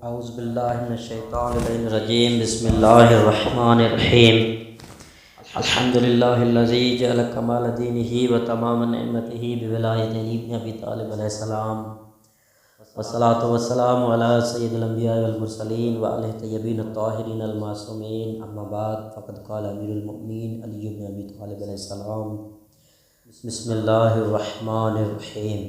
اعوذ باللہ من الشیطان الرجیم بسم اللہ الرحمن الرحیم الحمد للہ الذی جعل کمال دینہ و تمام نعمتہ بولایت علی بن ابی طالب علیہ السلام والصلاة والسلام علی سید الانبیاء والمرسلین وعلی طیبین الطاہرین المعصومین اما بعد فقد قال امیر المؤمنین علی بن ابی طالب علیہ السلام بسم اللہ الرحمن الرحیم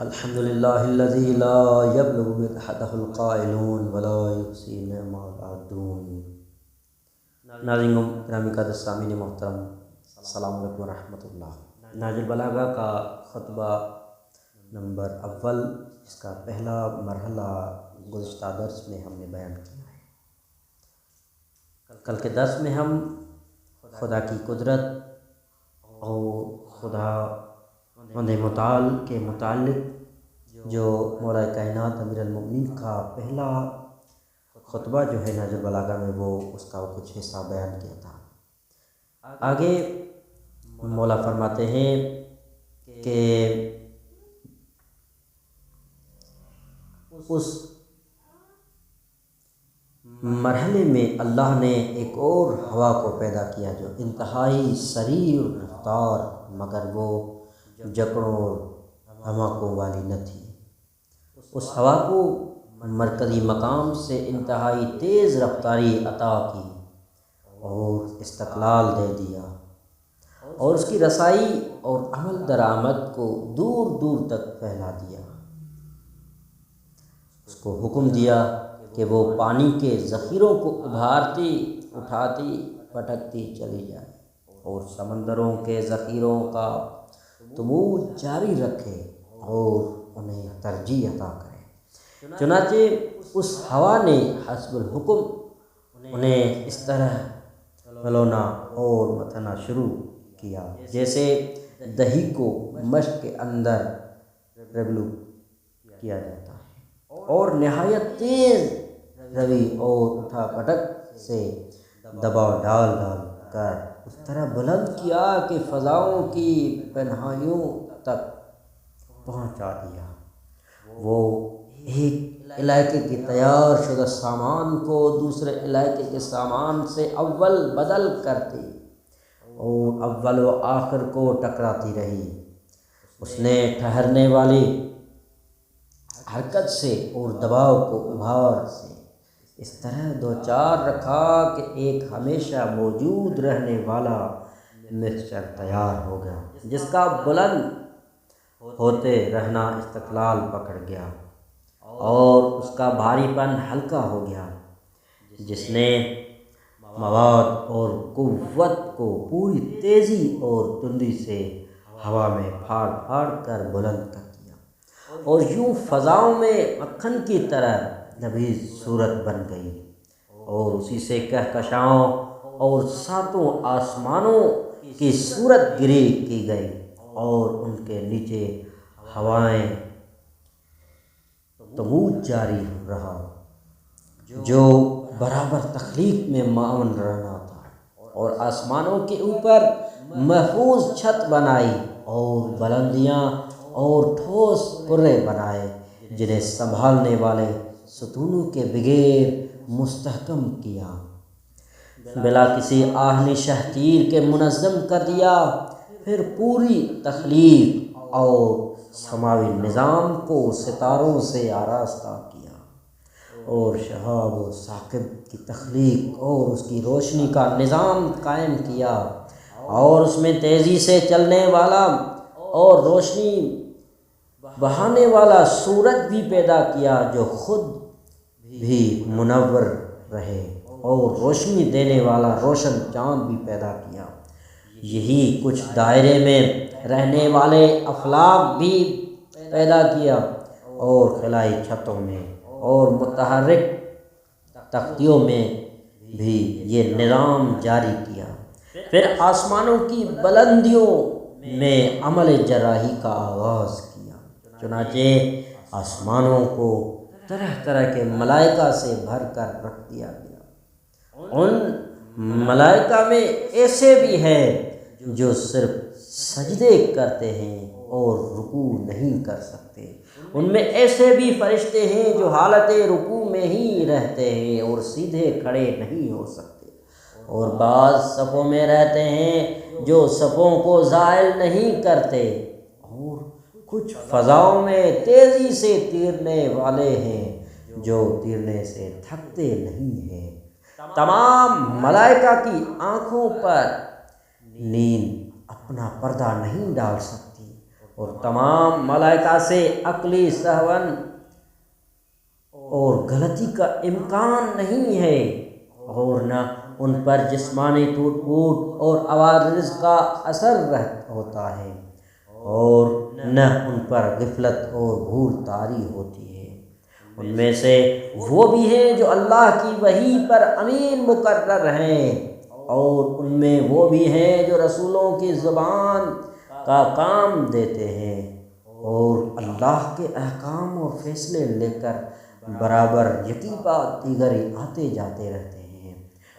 الحمد للہ الذی لا یبلغ مدحتہ القائلون ولا یحصی نعمہ العادون۔ ناظرین گرامی قدر سامعین محترم، السلام علیکم ورحمۃ اللہ۔ نہج البلاغہ کا خطبہ نمبر اول، اس کا پہلا مرحلہ گزشتہ درس میں ہم نے بیان کیا ہے۔ کل کے درس میں ہم خدا کی قدرت اور خدا متعال کے متعلق جو مولا کائنات امیر المؤمنین کا پہلا خطبہ جو ہے نہج البلاغہ میں، وہ اس کا کچھ حصہ بیان کیا تھا۔ آگے مولا فرماتے ہیں کہ اس مرحلے میں اللہ نے ایک اور ہوا کو پیدا کیا جو انتہائی سریع رفتار، مگر وہ جکڑوں اور دھماکوں والی نہ تھی۔ اس ہوا کو مرکزی مقام سے انتہائی تیز رفتاری عطا کی اور استقلال دے دیا، اور اس کی رسائی اور عمل درآمد کو دور دور تک پھیلا دیا۔ اس کو حکم دیا کہ وہ پانی کے ذخیروں کو ابھارتی، اٹھاتی، پٹکتی چلی جائے اور سمندروں کے ذخیروں کا تموج جاری رکھے اور انہیں ترجیح عطا کرے۔ چنانچہ اس ہوا نے حسب الحکم انہیں اس طرح ہلونا اور متھنا شروع کیا جیسے دہی کو مشق کے اندر ریبلو کیا جاتا ہے، اور نہایت تیز روی اور اٹھا پٹک سے دباؤ ڈال ڈال کر اس طرح بلند کیا کہ فضاؤں کی پنہائیوں تک پہنچا دیا۔ وہ ایک علاقے کے تیار شدہ سامان کو دوسرے علاقے کے سامان سے اول بدل کرتی اور اول و آخر کو ٹکراتی رہی۔ اس نے ٹھہرنے والی حرکت سے اور دباؤ کو ابھار سے اس طرح دوچار رکھا کہ ایک ہمیشہ موجود رہنے والا مکسچر تیار ہو گیا، جس کا بلند ہوتے رہنا استقلال پکڑ گیا اور اس کا بھاری پن ہلکا ہو گیا، جس نے مواد اور قوت کو پوری تیزی اور تندی سے ہوا میں پھاڑ پھاڑ کر بلند کر دیا، اور یوں فضاؤں میں مکھن کی طرح نبیذ صورت بن گئی، اور اسی سے کہکشاؤں اور ساتوں آسمانوں کی صورت گری کی گئی، اور ان کے نیچے ہوائیں تموج جاری رہا جو برابر تخلیق میں معاون رہنا تھا، اور آسمانوں کے اوپر محفوظ چھت بنائی اور بلندیاں اور ٹھوس کرے بنائے، جنہیں سنبھالنے والے ستونوں کے بغیر مستحکم کیا، بلا کسی آہنی شہتیر کے منظم کر دیا۔ پھر پوری تخلیق اور سماوی نظام کو ستاروں سے آراستہ کیا، اور شہاب و ثاقب کی تخلیق اور اس کی روشنی کا نظام قائم کیا، اور اس میں تیزی سے چلنے والا اور روشنی بہانے والا سورج بھی پیدا کیا، جو خود بھی منور رہے، اور روشنی دینے والا روشن چاند بھی پیدا کیا۔ یہی کچھ دائرے میں رہنے والے افلاک بھی پیدا کیا، اور خلائی چھتوں میں اور متحرک تختیوں میں بھی یہ نظام جاری کیا۔ پھر آسمانوں کی بلندیوں میں عمل جراحی کا آغاز کیا، چنانچہ آسمانوں کو طرح طرح کے ملائکہ سے بھر کر رکھ دیا گیا۔ ان ملائکہ میں ایسے بھی ہیں جو صرف سجدے کرتے ہیں، اور رکوع نہیں کر سکتے۔ ان میں ایسے بھی فرشتے ہیں جو حالت رکوع میں ہی رہتے ہیں اور سیدھے کھڑے نہیں ہو سکتے، اور بعض صفوں میں رہتے ہیں جو صفوں کو زائل نہیں کرتے، اور کچھ فضاؤں میں تیزی سے تیرنے والے ہیں جو تیرنے سے تھکتے نہیں ہیں۔ تمام ملائکہ کی آنکھوں پر نیند اپنا پردہ نہیں ڈال سکتی، اور تمام ملائکہ سے عقلی سہون اور غلطی کا امکان نہیں ہے، اور نہ ان پر جسمانی ٹوٹ پھوٹ اور عوارض کا اثر ہوتا ہے، اور نہ ان پر غفلت اور بھول طاری ہوتی ہے۔ ان میں سے وہ بھی ہیں جو اللہ کی وحی پر امین مقرر ہیں، اور ان میں وہ بھی ہیں جو رسولوں کی زبان کا کام دیتے ہیں، اور اللہ کے احکام اور فیصلے لے کر برابر یکی بعد دیگری آتے جاتے رہتے ہیں،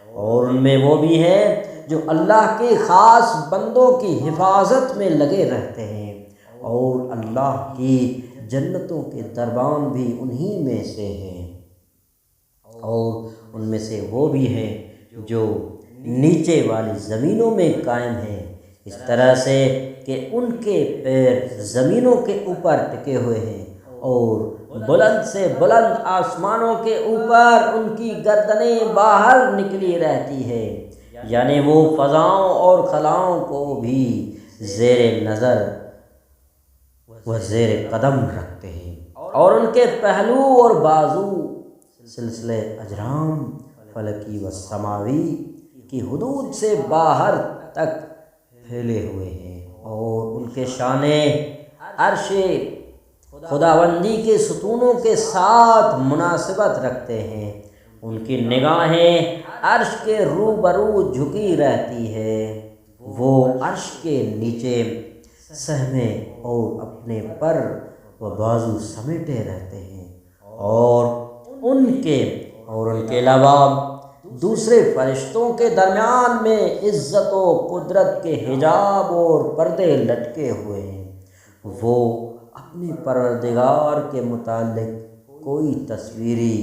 اور ان میں وہ بھی ہیں جو اللہ کے خاص بندوں کی حفاظت میں لگے رہتے ہیں، اور اللہ کی جنتوں کے دربان بھی انہی میں سے ہیں، اور ان میں سے وہ بھی ہیں جو نیچے والی زمینوں میں قائم ہیں، اس طرح سے کہ ان کے پیر زمینوں کے اوپر ٹکے ہوئے ہیں، اور بلند سے بلند آسمانوں کے اوپر ان کی گردنیں باہر نکلی رہتی ہے، یعنی وہ فضاؤں اور خلاؤں کو بھی زیر نظر و زیر قدم رکھتے ہیں، اور ان کے پہلو اور بازو سلسلے اجرام فلکی و سماوی کی حدود سے باہر تک پھیلے ہوئے ہیں، اور ان کے شانے عرش خداوندی کے ستونوں کے ساتھ مناسبت رکھتے ہیں، ان کی نگاہیں عرش کے روبرو جھکی رہتی ہے، وہ عرش کے نیچے سہمے اور اپنے پر و بازو سمیٹے رہتے ہیں، اور ان کے علاوہ دوسرے فرشتوں کے درمیان میں عزت و قدرت کے حجاب اور پردے لٹکے ہوئے ہیں، وہ اپنے پروردگار کے متعلق کوئی تصویری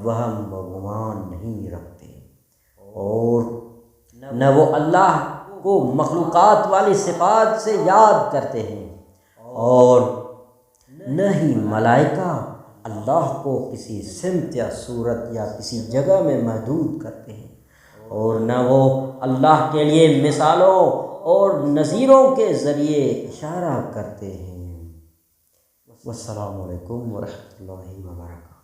وہم و گمان نہیں رکھتے، اور نہ وہ اللہ کو مخلوقات والی صفات سے یاد کرتے ہیں، اور نہ ہی ملائکہ اللہ کو کسی سمت یا صورت یا کسی جگہ میں محدود کرتے ہیں، اور نہ وہ اللہ کے لیے مثالوں اور نظیروں کے ذریعے اشارہ کرتے ہیں۔ والسلام علیکم ورحمۃ اللہ وبرکاتہ۔